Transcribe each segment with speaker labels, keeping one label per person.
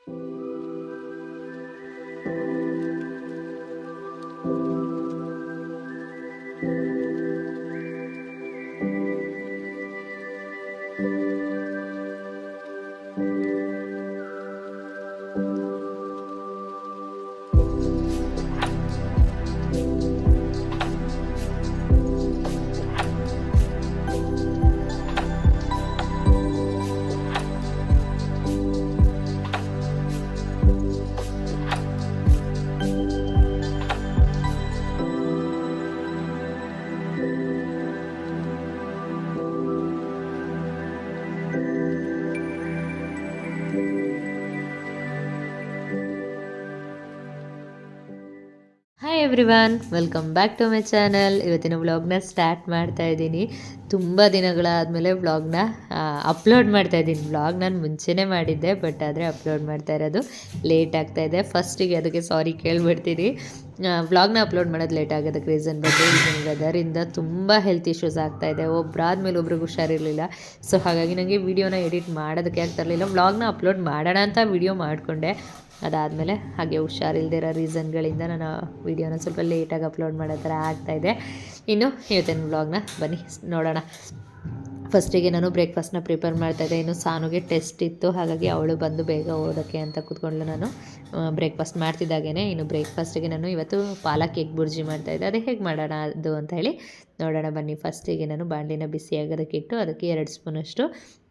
Speaker 1: Hi everyone, welcome back to my channel. ಇವತ್ತಿನ ವ್ಲಾಗ್ನ start ಮಾಡ್ತಾ ಇದ್ದೀನಿ. ತುಂಬ ದಿನಗಳಾದಮೇಲೆ ವ್ಲಾಗ್ನ ಅಪ್ಲೋಡ್ ಮಾಡ್ತಾ ಇದ್ದೀನಿ. ವ್ಲಾಗ್ ನಾನು ಮುಂಚೆನೇ ಮಾಡಿದ್ದೆ, ಬಟ್ ಆದರೆ ಅಪ್ಲೋಡ್ ಮಾಡ್ತಾ ಇರೋದು ಲೇಟ್ ಆಗ್ತಾಯಿದೆ. ಫಸ್ಟಿಗೆ ಅದಕ್ಕೆ ಸಾರಿ ಕೇಳ್ಬಿಡ್ತೀನಿ. ವ್ಲಾಗ್ನ ಅಪ್ಲೋಡ್ ಮಾಡೋದು ಲೇಟ್ ಆಗೋದಕ್ಕೆ ರೀಸನ್ ಬಂದು ಈಗಿನ ವೆದರಿಂದ ತುಂಬ ಹೆಲ್ತ್ ಇಶ್ಯೂಸ್ ಆಗ್ತಾಯಿದೆ. ಒಬ್ಬರಾದ್ಮೇಲೆ ಒಬ್ರಿಗೆ ಹುಷಾರಿರಲಿಲ್ಲ. ಸೊ ಹಾಗಾಗಿ ನನಗೆ ವೀಡಿಯೋನ ಎಡಿಟ್ ಮಾಡೋದಕ್ಕೆ ಆಗ್ತಾ ಇರಲಿಲ್ಲ. ವ್ಲಾಗ್ನ ಅಪ್ಲೋಡ್ ಮಾಡೋಣ ಅಂತ ವೀಡಿಯೋ ಮಾಡಿಕೊಂಡೆ. ಅದಾದಮೇಲೆ ಹಾಗೆ ಹುಷಾರಿಲ್ದಿರೋ ರೀಸನ್ಗಳಿಂದ ನಾನು ವೀಡಿಯೋನ ಸ್ವಲ್ಪ ಲೇಟಾಗಿ ಅಪ್ಲೋಡ್ ಮಾಡೋ ಥರ ಆಗ್ತಾಯಿದೆ. ಇನ್ನು ಇವತ್ತಿನ ವ್ಲಾಗ್ನ ಬನ್ನಿ ನೋಡೋಣ. ಫಸ್ಟಿಗೆ ನಾನು ಬ್ರೇಕ್ಫಾಸ್ಟ್ನ ಪ್ರಿಪೇರ್ ಮಾಡ್ತಾಯಿದ್ದೆ. ಇನ್ನು ಸಾನುಗೆ ಟೆಸ್ಟ್ ಇತ್ತು, ಹಾಗಾಗಿ ಅವಳು ಬಂದು ಬೇಗ ಓದೋಕ್ಕೆ ಅಂತ ಕೂತ್ಕೊಂಡು ನಾನು ಬ್ರೇಕ್ಫಾಸ್ಟ್ ಮಾಡ್ತಿದ್ದಾಗೇ ಇನ್ನು ಬ್ರೇಕ್ಫಾಸ್ಟಿಗೆ ನಾನು ಇವತ್ತು ಪಾಲಕ್ ಎಗ್ ಬುರ್ಜಿ ಮಾಡ್ತಾಯಿದ್ದೆ. ಅದಕ್ಕೆ ಹೇಗೆ ಮಾಡೋಣ ಅದು ಅಂತ ಹೇಳಿ ನೋಡೋಣ ಬನ್ನಿ. ಫಸ್ಟಿಗೆ ನಾನು ಬಾಣಲಿನ ಬಿಸಿ ಆಗೋದಕ್ಕೆ ಇಟ್ಟು ಅದಕ್ಕೆ 2 ಸ್ಪೂನಷ್ಟು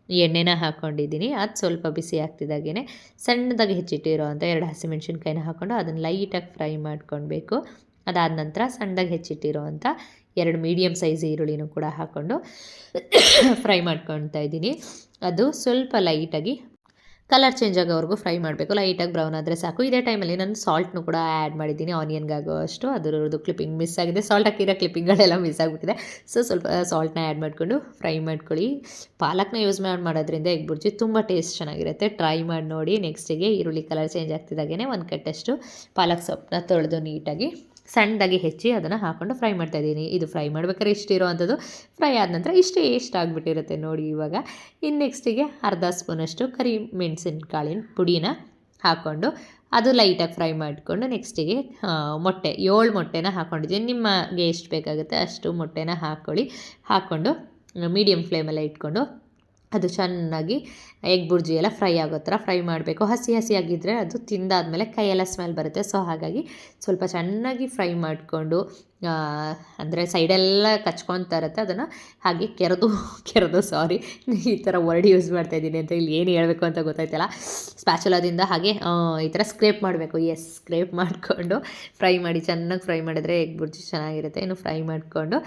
Speaker 1: ಎಣ್ಣೆನ ಹಾಕ್ಕೊಂಡಿದ್ದೀನಿ. ಅದು ಸ್ವಲ್ಪ ಬಿಸಿ ಆಗ್ತಿದ್ದಾಗೇ ಸಣ್ಣದಾಗಿ ಹೆಚ್ಚಿಟ್ಟಿರೋ ಅಂಥ 2 ಹಸಿಮೆಣ್ಸಿನ್ಕಾಯಿನ ಹಾಕ್ಕೊಂಡು ಅದನ್ನು ಲೈಟಾಗಿ ಫ್ರೈ ಮಾಡ್ಕೊಳ್ಬೇಕು. ಅದಾದ ನಂತರ ಸಣ್ಣದಾಗಿ ಹೆಚ್ಚಿಟ್ಟಿರೋ ಅಂಥ 2 ಮೀಡಿಯಮ್ ಸೈಜ್ ಈರುಳ್ಳಿನೂ ಕೂಡ ಹಾಕ್ಕೊಂಡು ಫ್ರೈ ಮಾಡ್ಕೊಳ್ತಾ ಇದ್ದೀನಿ. ಅದು ಸ್ವಲ್ಪ ಲೈಟಾಗಿ ಕಲರ್ ಚೇಂಜ್ ಆಗೋವರೆಗೂ ಫ್ರೈ ಮಾಡಬೇಕು. ಲೈಟಾಗಿ ಬ್ರೌನ್ ಆದರೆ ಸಾಕು. ಇದೇ ಟೈಮಲ್ಲಿ ನಾನು ಸಾಲ್ಟ್ನು ಕೂಡ ಆ್ಯಡ್ ಮಾಡಿದ್ದೀನಿ, ಆನಿಯನ್ಗಾಗೋ ಅಷ್ಟು. ಅದರದ್ದು ಕ್ಲಿಪ್ಪಿಂಗ್ ಮಿಸ್ ಆಗಿದೆ, ಸಾಲ್ಟ್ ಹಾಕಿರೋ ಕ್ಲಿಪ್ಪಿಂಗ್ಗಳೆಲ್ಲ ಮಿಸ್ ಆಗಿಬಿಟ್ಟಿದೆ. ಸೊ ಸ್ವಲ್ಪ ಸಾಲ್ಟ್ನ ಆ್ಯಡ್ ಮಾಡಿಕೊಂಡು ಫ್ರೈ ಮಾಡ್ಕೊಳ್ಳಿ. ಪಾಲಕ್ನ ಯೂಸ್ ಮಾಡೋದ್ರಿಂದ ಎಗ್ ಬುರ್ಜಿ ತುಂಬ ಟೇಸ್ಟ್ ಚೆನ್ನಾಗಿರುತ್ತೆ. ಟ್ರೈ ಮಾಡಿ ನೋಡಿ. ನೆಕ್ಸ್ಟಿಗೆ ಈರುಳ್ಳಿ ಕಲರ್ ಚೇಂಜ್ ಆಗ್ತಿದ್ದಾಗೇ 1 ಕಟ್ಟಷ್ಟು ಪಾಲಕ್ ಸೊಪ್ಪನ್ನ ತೊಳೆದು ನೀಟಾಗಿ ಸಣ್ಣದಾಗಿ ಹೆಚ್ಚಿ ಅದನ್ನು ಹಾಕ್ಕೊಂಡು ಫ್ರೈ ಮಾಡ್ತಾಯಿದ್ದೀನಿ. ಇದು ಫ್ರೈ ಮಾಡ್ಬೇಕಾದ್ರೆ ಇಷ್ಟಿರೋ ಅಂಥದ್ದು. ಫ್ರೈ ಆದ ನಂತರ ಇಷ್ಟು ಆಗಿಬಿಟ್ಟಿರುತ್ತೆ ನೋಡಿ ಇವಾಗ. ಇನ್ನು ನೆಕ್ಸ್ಟಿಗೆ ಅರ್ಧ ಸ್ಪೂನಷ್ಟು ಕರಿ ಮೆಣಸಿನಕಾಳಿನ ಪುಡಿನ ಹಾಕ್ಕೊಂಡು ಅದು ಲೈಟಾಗಿ ಫ್ರೈ ಮಾಡಿಕೊಂಡು ನೆಕ್ಸ್ಟಿಗೆ ಮೊಟ್ಟೆ 7 ಮೊಟ್ಟೆನ ಹಾಕ್ಕೊಂಡಿದ್ದೀನಿ. ನಿಮಗೆ ಎಷ್ಟು ಬೇಕಾಗುತ್ತೆ ಅಷ್ಟು ಮೊಟ್ಟೆನ ಹಾಕ್ಕೊಂಡು ಮೀಡಿಯಮ್ ಫ್ಲೇಮಲ್ಲೇ ಇಟ್ಕೊಂಡು ಅದು ಚೆನ್ನಾಗಿ ಎಗ್ ಬುರ್ಜಿ ಎಲ್ಲ ಫ್ರೈ ಆಗೋ ಥರ ಫ್ರೈ ಮಾಡಬೇಕು. ಹಸಿಯಾಗಿದ್ದರೆ ಅದು ತಿಂದಾದಮೇಲೆ ಕೈಯೆಲ್ಲ ಸ್ಮೆಲ್ ಬರುತ್ತೆ. ಸೊ ಹಾಗಾಗಿ ಸ್ವಲ್ಪ ಚೆನ್ನಾಗಿ ಫ್ರೈ ಮಾಡಿಕೊಂಡು ಅಂದರೆ ಸೈಡೆಲ್ಲ ಕಚ್ಕೊತಾ ಇರುತ್ತೆ, ಅದನ್ನು ಹಾಗೆ ಕೆರೆದು ಸಾರಿ ಈ ಥರ ವರ್ಡ್ ಯೂಸ್ ಮಾಡ್ತಾಯಿದ್ದೀನಿ ಅಂತ ಇಲ್ಲಿ ಏನು ಹೇಳಬೇಕು ಅಂತ ಗೊತ್ತಾಯ್ತಲ್ಲ. ಸ್ಪ್ಯಾಚುಲಾದಿಂದ ಹಾಗೆ ಈ ಥರ ಸ್ಕ್ರೇಪ್ ಮಾಡಬೇಕು. ಸ್ಕ್ರೇಪ್ ಮಾಡಿಕೊಂಡು ಫ್ರೈ ಮಾಡಿ, ಚೆನ್ನಾಗಿ ಫ್ರೈ ಮಾಡಿದ್ರೆ ಎಗ್ ಬುರ್ಜಿ ಚೆನ್ನಾಗಿರುತ್ತೆ. ಇನ್ನು ಫ್ರೈ ಮಾಡಿಕೊಂಡು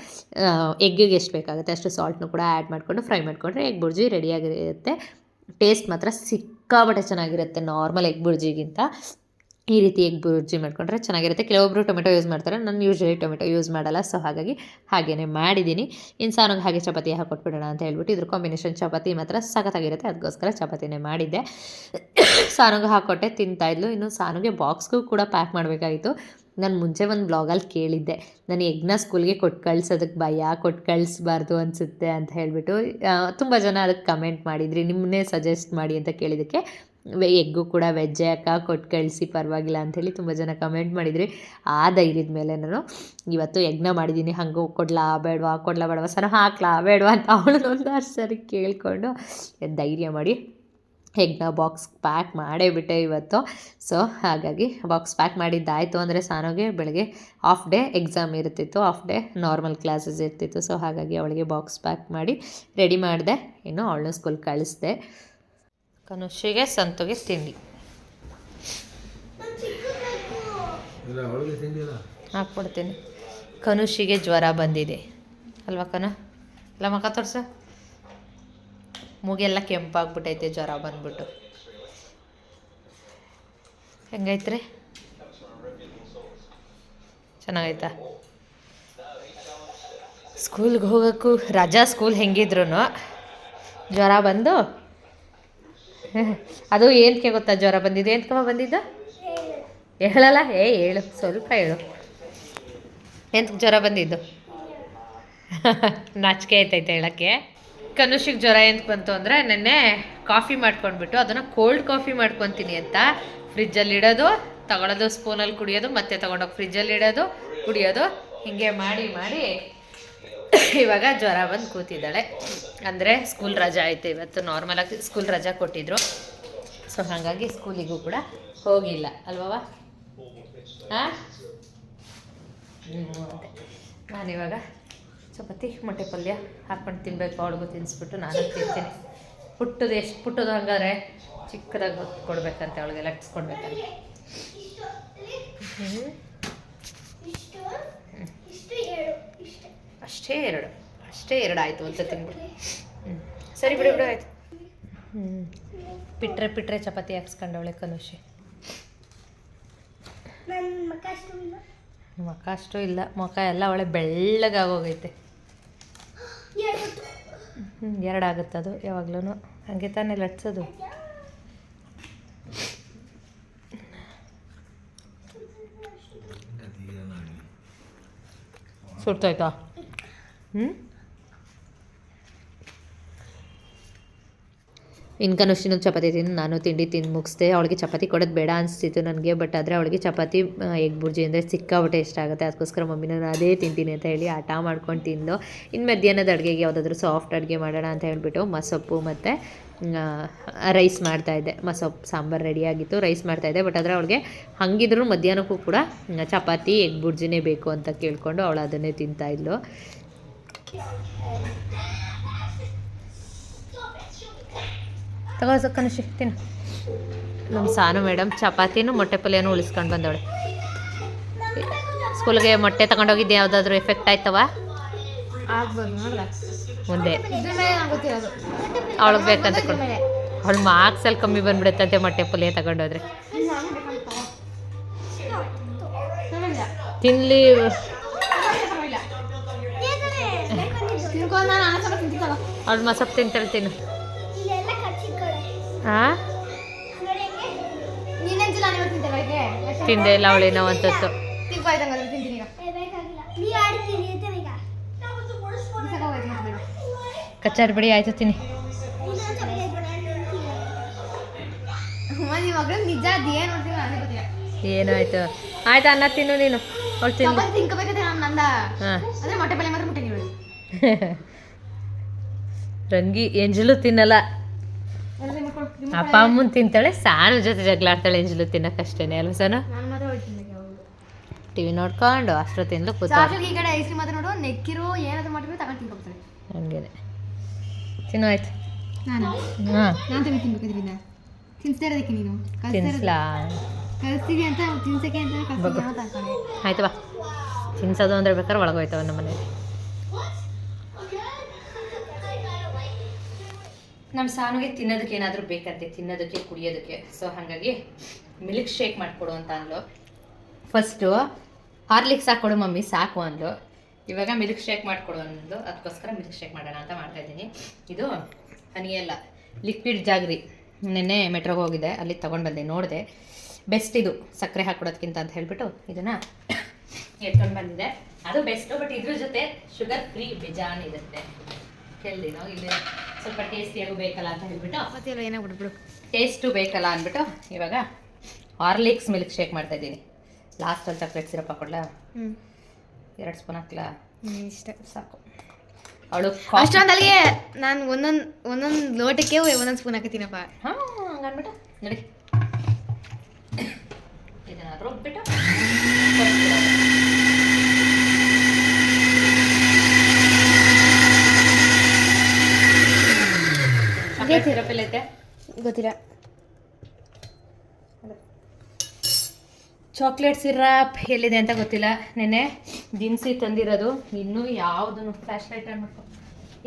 Speaker 1: ಎಗ್ಗಿಗೆ ಎಷ್ಟು ಬೇಕಾಗುತ್ತೆ ಅಷ್ಟು ಸಾಲ್ಟ್ನು ಕೂಡ ಆ್ಯಡ್ ಮಾಡಿಕೊಂಡು ಫ್ರೈ ಮಾಡಿಕೊಂಡ್ರೆ ಎಗ್ ಬುರ್ಜಿ ರೆಡಿಯಾಗಿರುತ್ತೆ. ಟೇಸ್ಟ್ ಮಾತ್ರ ಸಿಕ್ಕಾಪಟ್ಟೆ ಚೆನ್ನಾಗಿರುತ್ತೆ ನಾರ್ಮಲ್ ಎಗ್ ಬುರ್ಜಿಗಿಂತ. ಈ ರೀತಿ ಎಗ್ ಬುರ್ಜಿ ಮಾಡ್ಕೊಂಡ್ರೆ ಚೆನ್ನಾಗಿರುತ್ತೆ. ಕೆಲವೊಬ್ಬರು ಟೊಮೆಟೊ ಯೂಸ್ ಮಾಡ್ತಾರೆ, ನಾನು ಯೂಶ್ವಲಿ ಟೊಮೆಟೊ ಯೂಸ್ ಮಾಡಲ್ಲ. ಸೊ ಹಾಗಾಗಿ ಹಾಗೇ ಮಾಡಿದ್ದೀನಿ. ಇನ್ನು ಸಾನಿಗೆ ಹಾಗೆ ಚಪಾತಿ ಹಾಕ್ಕೊಟ್ಬಿಡೋಣ ಅಂತ ಹೇಳ್ಬಿಟ್ಟು ಇದ್ರ ಕಾಂಬಿನೇಷನ್ ಚಪಾತಿ ಮಾತ್ರ ಸಖತ್ತಾಗಿರುತ್ತೆ. ಅದಕ್ಕೋಸ್ಕರ ಚಪಾತಿನೇ ಮಾಡಿದ್ದೆ. ಸಾನಿಗೆ ಹಾಕ್ಕೊಟ್ಟೆ, ತಿಂತಾಯಿದ್ಲು. ಇನ್ನು ಸಾನಿಗೆ ಬಾಕ್ಸ್ಗೂ ಕೂಡ ಪ್ಯಾಕ್ ಮಾಡಬೇಕಾಗಿತ್ತು. ನಾನು ಮುಂಚೆ ಒಂದು ಬ್ಲಾಗಲ್ಲಿ ಕೇಳಿದ್ದೆ, ನಾನು ಎಗ್ನ ಸ್ಕೂಲ್ಗೆ ಕೊಟ್ಟು ಕಳ್ಸೋದಕ್ಕೆ ಭಯ, ಕೊಟ್ಟು ಕಳಿಸ್ಬಾರ್ದು ಅನಿಸುತ್ತೆ ಅಂತ ಹೇಳಿಬಿಟ್ಟು ತುಂಬ ಜನ ಅದಕ್ಕೆ ಕಮೆಂಟ್ ಮಾಡಿದ್ರಿ. ನಿಮ್ಮನ್ನೇ ಸಜೆಸ್ಟ್ ಮಾಡಿ ಅಂತ ಕೇಳಿದ್ದಕ್ಕೆ ಎಗ್ಗು ಕೂಡ ವೆಜ್ಜೇ ಅಕ್ಕ, ಕೊಟ್ಟು ಕಳಿಸಿ ಪರವಾಗಿಲ್ಲ ಅಂಥೇಳಿ ತುಂಬ ಜನ ಕಮೆಂಟ್ ಮಾಡಿದ್ರಿ. ಆ ಧೈರ್ಯದ ಮೇಲೆ ನಾನು ಇವತ್ತು ಎಗ್ನ ಮಾಡಿದ್ದೀನಿ. ಹಂಗೆ ಕೊಡ್ಲಾ ಬೇಡವಾ ಸರ್, ಹಾಕ್ಲಾ ಬೇಡವಾ ಅಂತ ಅವಳನ್ನ ಒಂದು ಸರಿ ಕೇಳಿಕೊಂಡು ಧೈರ್ಯ ಮಾಡಿ ಎಗ್ನ ಬಾಕ್ಸ್ ಪ್ಯಾಕ್ ಮಾಡೇ ಬಿಟ್ಟೆ ಇವತ್ತು. ಸೊ ಹಾಗಾಗಿ ಬಾಕ್ಸ್ ಪ್ಯಾಕ್ ಮಾಡಿದ್ದಾಯಿತು. ಅಂದರೆ ಸಾನೋಗೆ ಬೆಳಗ್ಗೆ ಹಾಫ್ ಡೇ ಎಕ್ಸಾಮ್ ಇರ್ತಿತ್ತು, ಹಾಫ್ ಡೇ ನಾರ್ಮಲ್ ಕ್ಲಾಸಸ್ ಇರ್ತಿತ್ತು. ಸೊ ಹಾಗಾಗಿ ಅವಳಿಗೆ ಬಾಕ್ಸ್ ಪ್ಯಾಕ್ ಮಾಡಿ ರೆಡಿ ಮಾಡಿದೆ. ಇನ್ನು ಅವಳನ್ನ ಸ್ಕೂಲ್ ಕಳಿಸ್ದೆ. ಕನುಷಿಗೆ ಸಂತುಗೆ ತಿಂಡಿ ಹಾಕ್ಬಿಡ್ತೀನಿ. ಕನುಷಿಗೆ ಜ್ವರ ಬಂದಿದೆ ಅಲ್ವಾ ಕನು? ಎಲ್ಲ ಮಕ್ಕ ತೋರ್ಸ, ಮೂಗೆಲ್ಲ ಕೆಂಪಾಗ್ಬಿಟ್ಟೈತೆ ಜ್ವರ ಬಂದ್ಬಿಟ್ಟು. ಹೆಂಗೈತ್ರಿ? ಚೆನ್ನಾಗೈತಾ? ಸ್ಕೂಲ್ಗೆ ಹೋಗೋಕ್ಕೂ ರಜಾ, ಸ್ಕೂಲ್ ಹೆಂಗಿದ್ರು ಜ್ವರ ಬಂದು ಅದು ಏನಕ್ಕೆ ಗೊತ್ತಾ ಜ್ವರ ಬಂದಿದ್ದು? ಏನಕ್ಕಮ್ಮ ಬಂದಿದ್ದು ಹೇಳಲ್ಲ? ಹೇಳು, ಸ್ವಲ್ಪ ಹೇಳು. ಎಂತಕ್ಕೆ ಜ್ವರ ಬಂದಿದ್ದು? ನಾಚಿಕೆ ಆಯ್ತೈತೆ ಹೇಳೋಕ್ಕೆ? ಕನುಷಿಗೆ ಜ್ವರ ಎಂತ ಬಂತು ಅಂದರೆ ನೆನ್ನೆ ಕಾಫಿ ಮಾಡ್ಕೊಂಡ್ಬಿಟ್ಟು ಅದನ್ನು ಕೋಲ್ಡ್ ಕಾಫಿ ಮಾಡ್ಕೊತೀನಿ ಅಂತ ಫ್ರಿಜ್ಜಲ್ಲಿ ಇಡೋದು, ತಗೊಳ್ಳೋದು, ಸ್ಪೂನಲ್ಲಿ ಕುಡಿಯೋದು, ಮತ್ತೆ ತೊಗೊಂಡೋಗಿ ಫ್ರಿಜ್ಜಲ್ಲಿ ಇಡೋದು, ಕುಡಿಯೋದು, ಹೀಗೆ ಮಾಡಿ ಮಾಡಿ ಇವಾಗ ಜ್ವರ ಬಂದು ಕೂತಿದ್ದಾಳೆ. ಅಂದರೆ ಸ್ಕೂಲ್ ರಜಾ ಐತೆ ಇವತ್ತು, ನಾರ್ಮಲಾಗಿ ಸ್ಕೂಲ್ ರಜಾ ಕೊಟ್ಟಿದ್ರು. ಸೊ ಹಾಗಾಗಿ ಸ್ಕೂಲಿಗೂ ಕೂಡ ಹೋಗಿಲ್ಲ ಅಲ್ವವ? ಹಾಂ, ಅದೇ ನಾನಿವಾಗ ಚಪಾತಿ ಮೊಟ್ಟೆ ಪಲ್ಯ ಹಾಕ್ಕೊಂಡು ತಿನ್ನಬೇಕು. ಅವಳಿಗೂ ತಿನ್ನಿಸ್ಬಿಟ್ಟು ನಾನು ತಿಂತೀನಿ. ಪುಟ್ಟದು ಎಷ್ಟು ಪುಟ್ಟದು ಹಂಗಾದ್ರೆ ಚಿಕ್ಕದಾಗಿ ಹೊತ್ತು ಕೊಡ್ಬೇಕಂತೆ, ಅವಳಿಗೆ ಲಟ್ಸ್ಕೊಡ್ಬೇಕಂತೆ. ಅಷ್ಟೇ ಎರಡು ಆಯಿತು ಅಂತ ತಿನ್ಬಿಟ್ಟು. ಸರಿ ಬಿಡು ಆಯಿತು. ಪಿಟ್ರೆ ಚಪಾತಿ ಹಾಕ್ಸ್ಕೊಂಡವಳೆ ಕನುಷಿ. ಮುಖ ಅಷ್ಟು ಇಲ್ಲ, ಮುಖ ಎಲ್ಲ ಒಳ್ಳೆ ಬೆಳ್ಳಗಾಗೋಗೈತೆ. ಎರಡಾಗುತ್ತೆ ಅದು ಯಾವಾಗ್ಲೂ, ಹಂಗೆ ತಾನೇ ಲಟ್ಸೋದು. ಸುಡ್ತಾಯ್ತಾ? ಇನ್ಕನುಷ್ಟಿನ ಚಪಾತಿ ತಿಂದು ನಾನು ತಿಂಡಿ ತಿಂದು ಮುಗಿಸ್ದೆ. ಅವಳಿಗೆ ಚಪಾತಿ ಕೊಡೋದು ಬೇಡ ಅನಿಸ್ತಿತ್ತು ನನಗೆ, ಬಟ್ ಆದರೆ ಅವಳಿಗೆ ಚಪಾತಿ ಎಗ್ ಬುರ್ಜಿ ಅಂದರೆ ಸಿಕ್ಕಾಬಿಟ್ಟೆ ಇಷ್ಟ ಆಗುತ್ತೆ. ಅದಕ್ಕೋಸ್ಕರ ಮಮ್ಮಿ ನಾನು ಅದೇ ತಿಂತೀನಿ ಅಂತ ಹೇಳಿ ಆಟ ಮಾಡ್ಕೊಂಡು ತಿಂದು. ಇನ್ನು ಮಧ್ಯಾಹ್ನದ ಅಡುಗೆಗೆ ಯಾವುದಾದ್ರೂ ಸಾಫ್ಟ್ ಅಡುಗೆ ಮಾಡೋಣ ಅಂತ ಹೇಳ್ಬಿಟ್ಟು ಮಸೊಪ್ಪು ಮತ್ತು ರೈಸ್ ಮಾಡ್ತಾಯಿದ್ದೆ. ಮಸೊಪ್ಪು ಸಾಂಬಾರು ರೆಡಿಯಾಗಿತ್ತು, ರೈಸ್ ಮಾಡ್ತಾಯಿದ್ದೆ. ಬಟ್ ಆದರೆ ಅವಳಿಗೆ ಹಂಗಿದ್ರು ಮಧ್ಯಾಹ್ನಕ್ಕೂ ಕೂಡ ಚಪಾತಿ ಎಗ್ ಬುರ್ಜಿನೇ ಬೇಕು ಅಂತ ಕೇಳಿಕೊಂಡು ಅವಳು ಅದನ್ನೇ ತಿಂತಾಯಿದ್ಲು. ತಗೋ ಕನುಷಿ ತಿನ್ನು. ನಮ್ಮ ಸಾನು ಮೇಡಮ್ ಚಪಾತಿನೂ ಮೊಟ್ಟೆ ಪಲ್ಯನೂ ಉಳಿಸ್ಕೊಂಡು ಬಂದವಳೆ. ಸ್ಕೂಲ್ಗೆ ಮೊಟ್ಟೆ ತಗೊಂಡೋಗಿದ್ದೆ, ಯಾವುದಾದ್ರೂ ಎಫೆಕ್ಟ್ ಆಯ್ತವ? ಮುಂದೆ ಅವಳಿಗೆ ಬೇಕಂತ ಕೊಡು. ಅವಳು ಮಾರ್ಕ್ಸಲ್ಲಿ ಕಮ್ಮಿ ಬಂದ್ಬಿಡುತ್ತಂತೆ ಮೊಟ್ಟೆ ಪಲ್ಯ ತಗೊಂಡೋದ್ರೆ. ತಿನ್ಲಿ. ಅವಳು ಮಸೊಪ್ಪು ತಿಂತಾಳೆ, ತಿನ್ನು. ಹಾಂ, ತಿಂದೆ ಇಲ್ಲ ಅವಳೇನೋ ಅಂತದ್ದು. ಕಚ್ಚಾರ ಬಿಡಿ, ಆಯ್ತು ತಿನ್ನಿ. ಏನು ಆಯ್ತು? ಆಯ್ತು ಅನ್ನ ತಿನ್ನು ನೀನು. ಅವಳು ತಿನ್ನು. ರಂಗಿ ಎಂಜಲು ತಿನ್ನಲ್ಲ, ಅಪ್ಪ ಅಮ್ಮನ ತಿಂತಾಳೆ. ಸಾನು ಜೊತೆ ಜಗಳಾಡ್ತಾಳೆ ಎಂಜಲು ತಿನ್ನಕ್ಕಷ್ಟೇನೆ ಅಲ್ವ ಸಾನು? ಟಿವಿ ನೋಡ್ಕೊಂಡು ಅಷ್ಟರ ತಿಂದು ಕೂತಾಳೆ. ಹಂಗೇನೆ ತಿನ್ನು. ಆಯ್ತು. ತಿನ್ಸ್ಲಾ? ಆಯ್ತು ಬಾ. ತಿನ್ಸೋದು ಅಂದ್ರೆ ಬೇಕಾದ್ರೆ ಒಳಗೋಯ್ತವ ನಮ್ಮ ಮನೇಲಿ. ನಮ್ಮ ಸಾನುಗೆ ತಿನ್ನೋದಕ್ಕೆ ಏನಾದರೂ ಬೇಕಂತೆ, ತಿನ್ನೋದಕ್ಕೆ ಕುಡಿಯೋದಕ್ಕೆ. ಸೊ ಹಾಗಾಗಿ ಮಿಲ್ಕ್ ಶೇಕ್ ಮಾಡಿಕೊಡು ಅಂತ ಅಂದ್ಲು. ಫಸ್ಟು ಹಾರ್ಲಿಕ್ಸ್ ಹಾಕ್ಕೊಡು ಮಮ್ಮಿ ಸಾಕು ಅಂದ್ಲು. ಇವಾಗ ಮಿಲ್ಕ್ ಶೇಕ್ ಮಾಡಿಕೊಡು ಅಂದ್ಲು. ಅದಕ್ಕೋಸ್ಕರ ಮಿಲ್ಕ್ ಶೇಕ್ ಮಾಡೋಣ ಅಂತ ಮಾಡ್ತಾಯಿದ್ದೀನಿ. ಇದು ಹನಿಯಲ್ಲ, ಲಿಕ್ವಿಡ್ ಜಾಗ್ರಿ. ನೆನ್ನೆ ಮೆಟ್ರೋಗೆ ಹೋಗಿದ್ದೆ, ಅಲ್ಲಿ ತೊಗೊಂಡು ಬಂದೆ, ನೋಡಿದೆ ಬೆಸ್ಟ್ ಇದು ಸಕ್ಕರೆ ಹಾಕ್ಕೊಡೋದಕ್ಕಿಂತ ಅಂತ ಹೇಳ್ಬಿಟ್ಟು ಇದನ್ನು ಎತ್ಕೊಂಡು ಬಂದಿದೆ. ಅದು ಬೆಸ್ಟು, ಬಟ್ ಇದ್ರ ಜೊತೆ ಶುಗರ್ ಫ್ರೀ ಬೇಜಾನ್ ಇರುತ್ತೆ. ಕೇಳಿದೆ ನಾವು ಇಲ್ಲಿ ಸ್ವಲ್ಪ ಟೇಸ್ಟಿಯಾಗೂ ಬೇಕಲ್ಲ ಅಂತ ಹೇಳ್ಬಿಟ್ಟು, ಏನಾಗ್ಬಿಡ್ಬಿಡು ಟೇಸ್ಟು ಬೇಕಲ್ಲ ಅಂದ್ಬಿಟ್ಟು ಇವಾಗ ಹಾರ್ಲಿಕ್ಸ್ ಮಿಲ್ಕ್ ಶೇಕ್ ಮಾಡ್ತಾಯಿದ್ದೀನಿ. ಲಾಸ್ಟಲ್ಲಿ ಚಾಕ್ಲೇಟ್ ಸಿರಪ್ ಹಾಕೊಡ್ಲಾ? 2 ಸ್ಪೂನ್ ಹಾಕ್ಲಾ? ಇಷ್ಟ ಸಾಕು. ಅವಳು
Speaker 2: ಅಷ್ಟೊಂದಲ್ಲಿಗೆ ನಾನು ಒಂದೊಂದು ಲೋಟಕ್ಕೆ 1 ಸ್ಪೂನ್ ಹಾಕತ್ತೀನಪ್ಪ.
Speaker 1: ಹಾಂ, ಹಂಗನ್ಬಿಟ್ಟು ನೋಡಿ ಇದನ್ನು ರುಬ್ಬಿಟ್ಟು ಸಿರಪ್ ಎಲ್ಲ ಐತೆ
Speaker 2: ಗೊತ್ತಿಲ್ಲ.
Speaker 1: ಚಾಕ್ಲೇಟ್ ಸಿರಪ್ ಎಲ್ಲಿದೆ ಅಂತ ಗೊತ್ತಿಲ್ಲ. ನೆನ್ನೆ ದಿನಸಿ ತಂದಿರೋದು, ಇನ್ನೂ ಯಾವುದನ್ನು ಫ್ಲ್ಯಾಶ್ ಲೈಟ್ ಮಾಡ್ಕೊ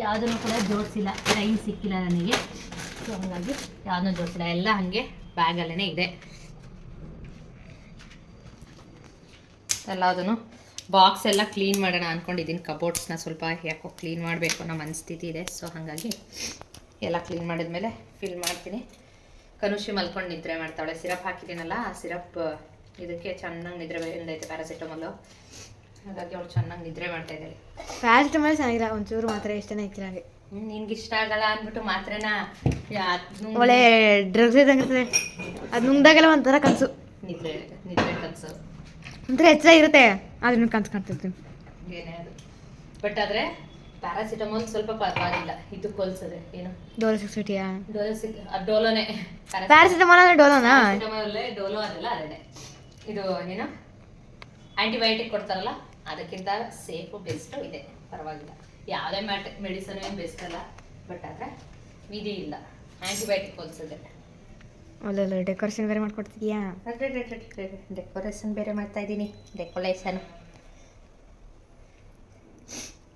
Speaker 1: ಯಾವುದನ್ನು ಕೂಡ ಜೋಡಿಸಿಲ್ಲ. ಟೈಮ್ ಸಿಕ್ಕಿಲ್ಲ ನನಗೆ. ಸೊ ಹಾಗಾಗಿ ಯಾವುದನ್ನು ಜೋಡಿಸಿಲ್ಲ, ಎಲ್ಲ ಹಾಗೆ ಬ್ಯಾಗಲ್ಲೇ ಇದೆ. ಎಲ್ಲದನ್ನು ಬಾಕ್ಸ್ ಎಲ್ಲ ಕ್ಲೀನ್ ಮಾಡೋಣ ಅಂದ್ಕೊಂಡಿದ್ದೀನಿ. ಕಬೋರ್ಡ್ಸ್ನ ಸ್ವಲ್ಪ ಯಾಕೋ ಕ್ಲೀನ್ ಮಾಡಬೇಕು ಅನ್ನೋ ಮನಸ್ಥಿತಿ ಇದೆ. ಸೊ ಹಾಗಾಗಿ ಎಲ್ಲ ಕ್ಲೀನ್ ಮಾಡಿದ್ಮೇಲೆ ಫಿಲ್ ಮಾಡ್ತೀನಿ. ಕನುಷಿ ಮಲ್ಕೊಂಡು ನಿದ್ರೆ ಮಾಡ್ತಾಳೆ. ಸಿರಪ್ ಹಾಕಿದ್ದೀನಲ್ಲ, ಆ ಸಿರಪ್ ಇದಕ್ಕೆ ಚೆನ್ನಾಗಿ ನಿದ್ರೆ ಬಂದೈತೆ, ಪ್ಯಾರಾಸಿಟಮಲ್ಲು. ಹಾಗಾಗಿ ಅವಳು ಚೆನ್ನಾಗಿ ನಿದ್ರೆ ಮಾಡ್ತಾ ಇದ್ದಾಳೆ.
Speaker 2: ಪ್ಯಾರಾಸಿಟಮಲ್ ಚೆನ್ನಾಗಿಲ್ಲ, ಒಂಚೂರು ಮಾತ್ರ ಇಷ್ಟನೇ ಇಕ್ಕಿಲ್ಲ.
Speaker 1: ನಿನ್ಗೆ ಇಷ್ಟ ಆಗಲ್ಲ ಅಂದ್ಬಿಟ್ಟು ಮಾತ್ರನಾ
Speaker 2: ಒಳ್ಳೆ ಡ್ರಗ್ಸ್ ಇದ್ದಂಗಿರ್ತದೆ ಅದು ನುಂಗ್ದಾಗೆಲ್ಲ ಒಂಥರ ಕನಸು
Speaker 1: ನಿದ್ರೆ ನಿದ್ರೆ ಕನಸು
Speaker 2: ಒಂಥರ ಎಚ್ಚರ ಇರುತ್ತೆ ಅದನ್ನ ಕನ್ಸು ಕಾಣ್ತಿರ್ತೀನಿ.
Speaker 1: ಏನೇ ಅದು ಬಟ್ ಆದರೆ ಪ್ಯಾರಾಸಿಟಮಾಲ್ ಸ್ವಲ್ಪ ಪರವಾಗಿಲ್ಲ, ಇದು ಕೊಲ್ಸದೆ ಏನು
Speaker 2: ಡೋಲೋ 650
Speaker 1: ಡೋಲೋನೇ
Speaker 2: ಪ್ಯಾರಾಸಿಟಮಾಲ್ ಅಂದ್ರೆ ಡೋಲೋನಾ?
Speaker 1: ಡೋಲೋ ಅದೆಲ್ಲ ಅದೇನೆ. ಇದು ಏನು ಆ್ಯಂಟಿಬಯೋಟಿಕ್ ಕೊಡ್ತಾರಲ್ಲ ಅದಕ್ಕಿಂತ ಸೇಫು ಬೆಸ್ಟು ಇದೆ, ಪರವಾಗಿಲ್ಲ. ಯಾವುದೇ ಮೆಡಿಸನ್ ಏನು ಬೆಸ್ಟ್ ಅಲ್ಲ, ಬಟ್ ಆದರೆ ವಿಧಿ ಇಲ್ಲ, ಆ್ಯಂಟಿಬಯೋಟಿಕ್ ಹೋಲ್ಸದೆ.
Speaker 2: ಒಳ್ಳೆ ಡೆಕೋರೇಷನ್ ಬೇರೆ ಮಾಡ್ಕೊಡ್ತಿದ್ಯಾ?
Speaker 1: ಡೆಕೋರೇಷನ್ ಬೇರೆ ಮಾಡ್ತಾ ಇದ್ದೀನಿ. ಡೆಕೋರೇಷನ್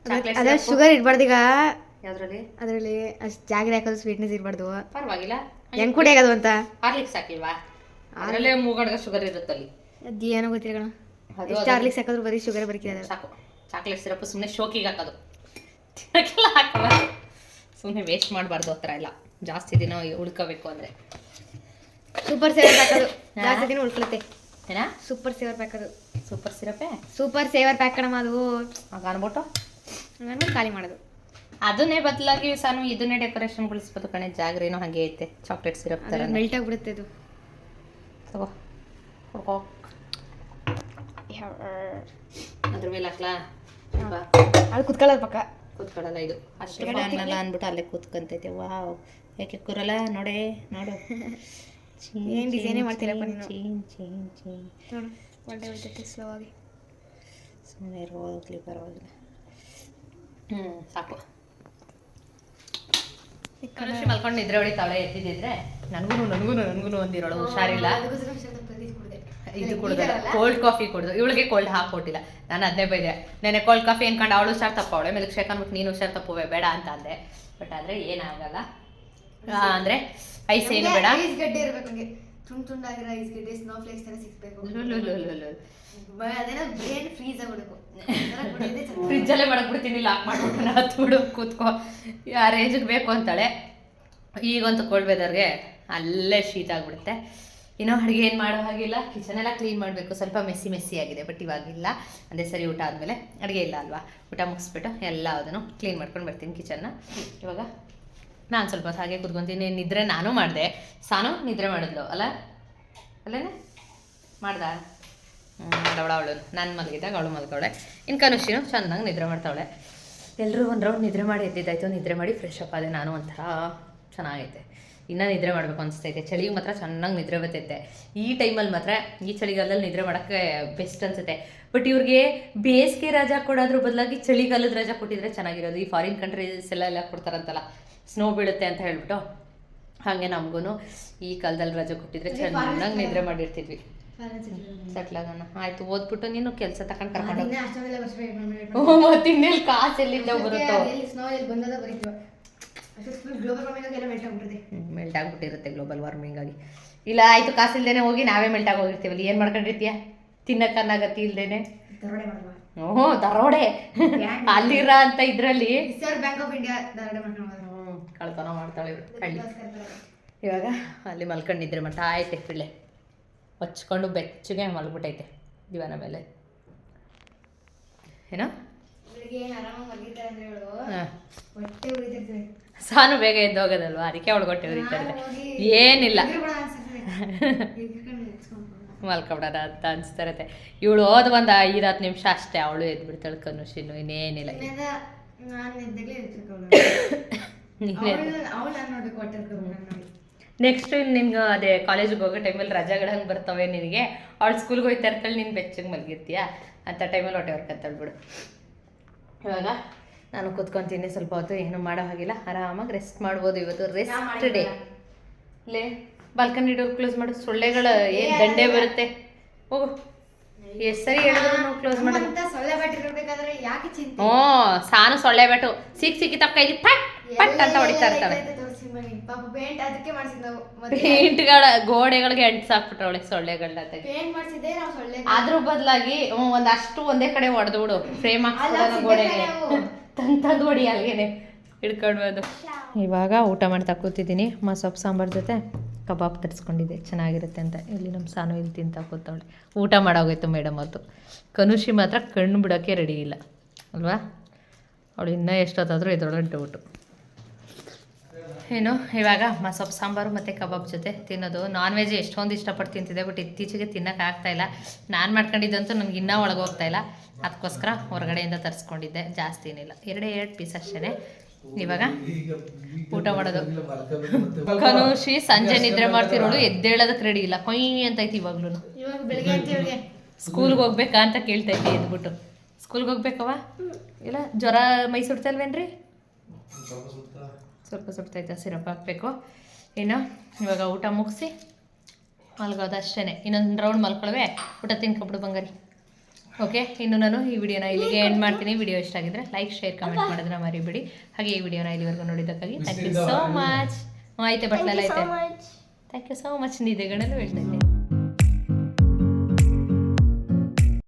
Speaker 2: ಅದ್ರಲ್ಲಿ ಶುಗರ್ ಇಡ್ಬಾರ್ದು ಈಗ.
Speaker 1: ಯಾವ್ದ್ರಲ್ಲಿ?
Speaker 2: ಅದರಲ್ಲಿ ಅಷ್ಟು ಜಾಗ್ರಿ ಹಾಕೋದು, ಸ್ವೀಟ್ನೆಸ್ ಇರಬಾರ್ದು.
Speaker 1: ಪರವಾಗಿಲ್ಲ.
Speaker 2: ಹೆಂಗ್ ಕುಡಿಯೋದು ಅಂತ
Speaker 1: ಹಾರ್ಲಿಕ್ಸ್ ಹಾಕಿಲ್ವಾ? ಅದರಲ್ಲೇ ಮೂಗಡ್ಗ ಶುಗರ್ ಇರುತ್ತಲ್ಲಿ.
Speaker 2: ಅದು ಏನೋ ಗೊತ್ತಿಲ್ಲ ಕಣ. ಎಷ್ಟು ಹಾರ್ಲಿಕ್ಸ್ ಹಾಕಿದ್ರು ಬರೀ ಶುಗರ್ ಬರೀಕಿದೆ.
Speaker 1: ಸಾಕು. ಚಾಕ್ಲೇಟ್ ಸಿರಪ್ ಸುಮ್ಮನೆ ಶೋಕಿಗೆ ಹಾಕೋದು, ತಿನ್ನಕ್ಕೆಲ್ಲ ಹಾಕೋದು. ಸುಮ್ಮನೆ ವೇಸ್ಟ್ ಮಾಡಬಾರ್ದು ಆ ಥರ ಎಲ್ಲ. ಜಾಸ್ತಿ ದಿನ ಉಳ್ಕೋಬೇಕು ಅಂದರೆ
Speaker 2: ಸೂಪರ್ ಸೇವರ್ ಹಾಕೋದು, ಜಾಸ್ತಿ ದಿನ ಉಳ್ಕೊಳುತ್ತೆ.
Speaker 1: ಏನಾ
Speaker 2: ಸೂಪರ್ ಸೇವರ್ ಪ್ಯಾಕ್ ಅದು?
Speaker 1: ಸೂಪರ್ ಸಿರಪೇ
Speaker 2: ಸೂಪರ್ ಸೇವರ್ ಪ್ಯಾಕ್ ಕಣಮ್ಮ ಅದು.
Speaker 1: ಆಗ ಅನ್ಬಿಟ್ಟು
Speaker 2: ಹಂಗನ್ಬಿಟ್ಟು ಖಾಲಿ ಮಾಡೋದು.
Speaker 1: ಅದನ್ನೇ ಬದಲಾಗಿ ಸಾನು ಇದನ್ನೇ ಡೆಕೋರೇಷನ್ಗೊಳಿಸ್ಬೋದು ಕಣೆ. ಜಾಗ್ರೇನೋ ಹಾಗೆ ಐತೆ, ಚಾಕ್ಲೇಟ್ ಸಿರಪ್ ಥರ
Speaker 2: ಮೆಲ್ಟ್ ಆಗಿಬಿಡುತ್ತೆ ಅದು.
Speaker 1: ತಗೋ ಹುಡ್ಕೋ. ಅದ್ರ ಮೇಲೆ ಹಾಕ್ಲಾ?
Speaker 2: ಅದು ಕುತ್ಕೊಳ್ಳೋದು ಪಕ್ಕ
Speaker 1: ಕೂತ್ಕೊಳ್ಳಲ್ಲ ಇದು. ಅಷ್ಟು ಅನ್ನಲ್ಲ ಅಂದ್ಬಿಟ್ಟು ಅಲ್ಲೇ ಕೂತ್ಕೊಂತೈತೆ. ವಾವ್, ಯಾಕೆ ಕೂರಲ್ಲ? ನೋಡೇ ನೋಡು.
Speaker 2: ಏನು ಡಿಸೈನೇ ಮಾಡ್ತೀರಪ್ಪ ನೀನು.
Speaker 1: ಚೇಂಜ್
Speaker 2: ನೋಡು ಒಳ್ಳೆ ಹೋಗ್ತೈತೆ ಸ್ಲೋ ಆಗಿ.
Speaker 1: ಸುಮ್ಮನೆ ಹೋಗ್ಲಿ, ಪರವಾಗಿಲ್ಲ. ಸಾಕು. ಕನುಷಿ ಮಲ್ಕೊಂಡು ನಿದ್ರೆ ಹೊಡಿತಾವಳೆ. ಎದ್ದಿದ್ದಿದ್ರೆ ನನಗೂ ಒಂದಿರೋಳು ಹುಷಾರಿಲ್ಲ. ಇದು ಕುಡ್ದಲ್ಲ, ಕೋಲ್ಡ್ ಕಾಫಿ ಕುಡ್ದು. ಇವಳಿಗೆ ಕೋಲ್ಡ್ ಹಾಕೊಟ್ಟಿಲ್ಲ. ನಾನು ಅದನ್ನೇ ಬೈದೆ. ನೆನೆ ಕೋಲ್ಡ್ ಕಾಫಿ ಅನ್ಕೊಂಡು ಅವಳು ಹುಷಾರು ತಪ್ಪವಳೆ. ಮಿಲ್ಕ್ ಶೇಕ್ ಅಂದ್ಬಿಟ್ಟು ನೀನು ಹುಷಾರು ತಪ್ಪುವೆ ಬೇಡ ಅಂತ ಅಂದೆ. ಬಟ್ ಆದರೆ ಏನಾಗಲ್ಲ. ಅಂದರೆ ಐಸ್ ಏನು ಬೇಡ.
Speaker 2: ಐಸ್ ಗಡ್ಡೆ ಇರಬೇಕು ನನಗೆ, ತುಂಡಾಗಿರೋ ಐಸ್ ಗಡ್ಡೆ, ಸ್ನೋ ಫ್ಲೇಕ್ಸ್ ಥರ ಸಿಗ್ಬೇಕು. ಅದೇನೋ ಬ್ರೇನ್ ಫ್ರೀಸ್ ಆಗ್ಬಿಡಬೇಕು.
Speaker 1: ಫ್ರಿಜ್ಜಲ್ಲೇ ಮಾಡಕ್ಬಿಡ್ತೀನಿ, ಲಾಕ್ ಮಾಡ್ಬಿಟ್ಟು ನಾ ಹತ್ಬಿಡು ಕೂತ್ಕೋ. ಆ ರೇಂಜಿಗೆ ಬೇಕು ಅಂತಾಳೆ. ಈಗಂತೂ ಕೋಲ್ಡ್ ವೆದರ್ಗೆ ಅಲ್ಲೇ ಶೀತ ಆಗಿಬಿಡುತ್ತೆ. ಇನ್ನೂ ಅಡುಗೆ ಏನು ಮಾಡೋ ಹಾಗಿಲ್ಲ. ಕಿಚನೆಲ್ಲ ಕ್ಲೀನ್ ಮಾಡಬೇಕು. ಸ್ವಲ್ಪ ಮೆಸ್ಸಿ ಆಗಿದೆ, ಬಟ್ ಇವಾಗಿಲ್ಲ. ಅದೇ ಸರಿ ಊಟ ಆದಮೇಲೆ ಅಡುಗೆ ಇಲ್ಲ ಅಲ್ವಾ, ಊಟ ಮುಗಿಸ್ಬಿಟ್ಟು ಎಲ್ಲ ಅದನ್ನು ಕ್ಲೀನ್ ಮಾಡ್ಕೊಂಡು ಬರ್ತೀನಿ ಕಿಚನ್ನ. ಇವಾಗ ನಾನು ಸ್ವಲ್ಪ ಹಾಗೆ ಕೂತ್ಕೊತೀನಿ. ನಿದ್ರೆ ನಾನು ಮಾಡಿದೆ, ಸಾನು ನಿದ್ರೆ ಮಾಡಿದ್ಲು ಅಲ್ಲೇನೆ ಮಾಡ್ದ. ಅವಳು ನಾನು ಮಲಗಿದ್ದಾಗ ಅವಳು ಮಲ್ಕವಳೆ. ಇನ್ನು ಕನುಷಿನು ಚೆನ್ನಾಗಿ ನಿದ್ರೆ ಮಾಡ್ತಾವಳೆ. ಎಲ್ಲರೂ ಒಂದು ರೌಂಡ್ ನಿದ್ರೆ ಮಾಡಿ ಎದ್ದಿದ್ದಾಯ್ತು. ನಿದ್ರೆ ಮಾಡಿ ಫ್ರೆಶ್ ಅಪ್ ಆದೆ. ನಾನು ಒಂಥರ ಚೆನ್ನಾಗೈತೆ. ಇನ್ನೂ ನಿದ್ರೆ ಮಾಡಬೇಕು ಅನಿಸ್ತೈತೆ. ಚಳಿಗೆ ಮಾತ್ರ ಚೆನ್ನಾಗಿ ನಿದ್ರೆ ಬರ್ತೈತೆ. ಈ ಟೈಮಲ್ಲಿ ಮಾತ್ರ, ಈ ಚಳಿಗಾಲದಲ್ಲಿ ನಿದ್ರೆ ಮಾಡೋಕ್ಕೆ ಬೆಸ್ಟ್ ಅನಿಸುತ್ತೆ. ಬಟ್ ಇವ್ರಿಗೆ ಬೇಸಿಗೆ ರಜಾ ಕೊಡೋದ್ರ ಬದಲಾಗಿ ಚಳಿಗಾಲದ ರಜಾ ಕೊಟ್ಟಿದ್ರೆ ಚೆನ್ನಾಗಿರೋದು. ಈ ಫಾರಿನ್ ಕಂಟ್ರೀಸ್ ಎಲ್ಲ ಕೊಡ್ತಾರಂತಲ್ಲ, ಸ್ನೋ ಬೀಳುತ್ತೆ ಅಂತ ಹೇಳ್ಬಿಟ್ಟು. ಹಾಗೆ ನಮಗೂ ಈ ಕಾಲದಲ್ಲಿ ರಜೆ ಕೊಟ್ಟಿದ್ರೆ ಚೆನ್ನಾಗಿ ನಿದ್ರೆ ಮಾಡಿರ್ತಿದ್ವಿ. ಸೆಟ್ಲ್ ಆಗೋಣ ಆಯ್ತು. ಓದ್ಬಿಟ್ಟು ನೀನು ಕೆಲಸ ತಗೊಂಡು ಕರ್ಕೊಂಡು ಮತ್ತೆ ಇನ್ನೆಲ್ಲಿ ಕಾಸು ಎಲ್ಲಿಂದ ಬರುತ್ತೋ. ಮೆಲ್ಟ್ ಆಗ್ಬಿಟ್ಟಿರುತ್ತೆ ಗ್ಲೋಬಲ್ ವಾರ್ಮಿಂಗ್ ಆಗಿ. ಇಲ್ಲ ಆಯ್ತು, ಕಾಸು ಇಲ್ದೇನೆ ಹೋಗಿ ನಾವೇ ಮೆಲ್ಟ್ ಆಗಿ ಹೋಗಿರ್ತೀವಲ್ಲಿ. ಏನು ಮಾಡ್ಕೊಂಡಿರ್ತೀಯ? ತಿನ್ನಕ್ಕನ್ನಾಗತ್ತಿ ಇಲ್ದೇನೆ. ಓಹೋ ದರೋಡೆ ಅಲ್ಲಿರ ಅಂತ ಇದ್ರಲ್ಲಿ
Speaker 2: ಬ್ಯಾಂಕ್ ಆಫ್ ಇಂಡಿಯಾ
Speaker 1: ಕಳ್ತನ ಮಾಡ್ತಾಳೆ ಹಳ್ಳಿ. ಇವಾಗ ಅಲ್ಲಿ ಮಲ್ಕೊಂಡಿದ್ರೆ ಮತ್ತೆ ಆಯ್ತೆ. ಪಿಳ್ಳೆ ಹೊಚ್ಕೊಂಡು ಬೆಚ್ಚಗೆ ಮಲ್ಬಿಟ್ಟೈತೆ ದಿವಾನ ಮೇಲೆ. ಏನೋ ಸಾನು ಬೇಗ ಎದ್ದು ಹೋಗೋದಲ್ವಾ, ಅದಕ್ಕೆ ಅವಳು ಹೊಟ್ಟೆ ಉರಿತಾರೆ. ಏನಿಲ್ಲ ಮಲ್ಕೊಬಿಡೋಣ ಅಂತ ಅನಿಸ್ತಾ ಇರತ್ತೆ. ಇವಳು ಹೋದ ಒಂದು 5-10 ನಿಮಿಷ ಅಷ್ಟೇ, ಅವಳು ಎದ್ಬಿಡ್ತಾಳೆ ಕನುಷಿನು. ಇನ್ನೇನಿಲ್ಲ. ನೆಕ್ಸ್ಟ್ ನಿಮ್ಗೆ ಅದೇ ಕಾಲೇಜಿಗೆ ಹೋಗೋ ಟೈಮಲ್ಲಿ ರಜಾಗಳು ಹಂಗೆ ಬರ್ತವೆ ನಿನಗೆ. ಅವಳು ಸ್ಕೂಲ್ಗೆ ಹೋಗ್ತಾ ಇರ್ತಾಳೆ, ನೀನು ಬೆಚ್ಚಗೆ ಮಲಗಿರ್ತೀಯ. ಅಂಥ ಟೈಮಲ್ಲಿ ಹೊಟ್ಟೆ ಹೊರ್ಕಂತಾಳೆ ಬಿಡು. ಇವಾಗ ನಾನು ಕೂತ್ಕೊತೀನಿ ಸ್ವಲ್ಪ ಹೊತ್ತು. ಏನು ಮಾಡೋ ಹಾಗಿಲ್ಲ, ಆರಾಮಾಗಿ ರೆಸ್ಟ್ ಮಾಡ್ಬೋದು. ಇವತ್ತು ರೆಸ್ಟ್ ಡೇ. ಲೇ ಬಾಲ್ಕನಿ ಡೋರ್ ಕ್ಲೋಸ್ ಮಾಡು. ಸೊಳ್ಳೆಗಳ ಏನು ದಂಡೆ ಬರುತ್ತೆ. ಹೋಗು, ಎಷ್ಟು ಸರಿ ಹೇಳಿದ್ರು ಕ್ಲೋಸ್ ಮಾಡೋದು. ಹ್ಞೂ, ಸಾನು ಸೊಳ್ಳೆ ಬೆಟ್ಟು ಸಿಕ್ಕಿ ತಕ್ಕ ಕೈಲಿ ಪಟ್ ಪಟ್ ಅಂತ ಹೊಡಿತಾ ಇರ್ತಾವೆ. ಪೇಂಟ್ಗಳ ಗೋಡೆಗಳಿಗೆ ಅಂಟಿಸಾಕ್ಬಿಟ್ರವಳೆ ಸೊಳ್ಳೆಗಳನ್ನ. ಅದ್ರ ಬದಲಾಗಿ ಒಂದೇ ಕಡೆ ಹೊಡೆದ್ಬಿಡು. ಫ್ರೇಮ್ ಹಾಕ್ಸ್ಬಿಡೋಣ ಗೋಡೆಗೆ, ತಂದು ಹೊಡಿ ಅಲ್ಲಿಗೆ ಹಿಡ್ಕೊಳ್ಬೋದು. ಇವಾಗ ಊಟ ಮಾಡ್ತಾ ಕೂತಿದ್ದೀನಿ. ಸೊಪ್ಪು ಸಾಂಬಾರು ಜೊತೆ ಕಬಾಬ್ ತರಿಸ್ಕೊಂಡಿದ್ದೆ, ಚೆನ್ನಾಗಿರುತ್ತೆ ಅಂತ. ಇಲ್ಲಿ ನಮ್ಮ ಸಾನು ಇಲ್ಲಿ ತಿಂತ ಕೂತವಳೆ. ಊಟ ಮಾಡೋಗೋಯ್ತು ಮೇಡಮ್ ಅವ್ರದ್ದು. ಕನುಷಿ ಮಾತ್ರ ಕಣ್ಣು ಬಿಡೋಕ್ಕೆ ರೆಡಿ ಇಲ್ಲ ಅಲ್ವಾ. ಅವಳು ಇನ್ನೂ ಎಷ್ಟೊತ್ತಾದರೂ ಇದರೊಳಗೆ ಡೌಟು. ಏನು ಇವಾಗ ಸೊಪ್ಪು ಸಾಂಬಾರು ಮತ್ತು ಕಬಾಬ್ ಜೊತೆ ತಿನ್ನೋದು. ನಾನ್ ವೆಜ್ ಎಷ್ಟೊಂದು ಇಷ್ಟಪಟ್ಟು ತಿಂತಿದ್ದೆ, ಬಟ್ ಇತ್ತೀಚೆಗೆ ತಿನ್ನೋಕ್ಕಾಗ್ತಾಯಿಲ್ಲ. ನಾನು ಮಾಡ್ಕೊಂಡಿದ್ದಂತೂ ನನಗೆ ಇನ್ನೂ ಒಳಗೆ ಹೋಗ್ತಾಯಿಲ್ಲ, ಅದಕ್ಕೋಸ್ಕರ ಹೊರಗಡೆಯಿಂದ ತರಿಸ್ಕೊಂಡಿದ್ದೆ. ಜಾಸ್ತಿ ಏನಿಲ್ಲ, 2 ಪೀಸ್ ಅಷ್ಟೇ. ಇವಾಗ ಊಟ ಮಾಡೋದು. ಕನುಷಿ ಸಂಜೆ ನಿದ್ರೆ ಮಾಡ್ತಿರೋಳು, ಎದ್ದೇಳೋದಕ್ಕೆ ರೆಡಿ ಇಲ್ಲ, ಕೊಯ್ ಅಂತೈತಿ ಇವಾಗ್ಲೂ.
Speaker 2: ಇವಾಗ ಬೆಳಗ್ಗೆ ಅಂತ
Speaker 1: ಸ್ಕೂಲ್ಗೆ ಹೋಗ್ಬೇಕಾ ಅಂತ ಕೇಳ್ತೈತಿ ಎದ್ಬಿಟ್ಟು. ಸ್ಕೂಲ್ಗೆ ಹೋಗ್ಬೇಕವ? ಇಲ್ಲ ಜ್ವರ ಮೈ ಸುಡ್ತಲ್ವೇನ್ರಿ? ಸ್ವಲ್ಪ ಸುಡ್ತೈತೆ, ಸಿರಪ್ ಹಾಕಬೇಕು. ಇನ್ನು ಇವಾಗ ಊಟ ಮುಗಿಸಿ ಮಲ್ಗೋದು ಅಷ್ಟೇ. ಇನ್ನೊಂದು ರೌಂಡ್ ಮಲ್ಕೊಳ್ವೆ, ಊಟ ತಿನ್ಕೊಬಿಡು ಬಂಗಾರಿ. ಓಕೆ, ಇನ್ನು ನಾನು ಈ ವಿಡಿಯೋನ ಇಲ್ಲಿಗೆ ಎಂಡ್ ಮಾಡ್ತೀನಿ. ವಿಡಿಯೋ ಇಷ್ಟ ಆಗಿದ್ರೆ ಲೈಕ್, ಶೇರ್, ಕಮೆಂಟ್ ಮಾಡೋದನ್ನ ಮರಿಬೇಡಿ. ಹಾಗೆ ಈ ವಿಡಿಯೋನ ಇಲ್ಲಿವರೆಗೂ ನೋಡಿದ್ದಕ್ಕಾಗಿ ಥ್ಯಾಂಕ್ ಯು ಸೋ ಮಚ್. ಐತೆ ಬಟ್ಲೆಲ್ಲ ಐತೆ. Thank you so much. ನಿದ್ದೆಗಳಲ್ಲೂ ಹೇಳ್ತಾ ಇದ್ದೆ.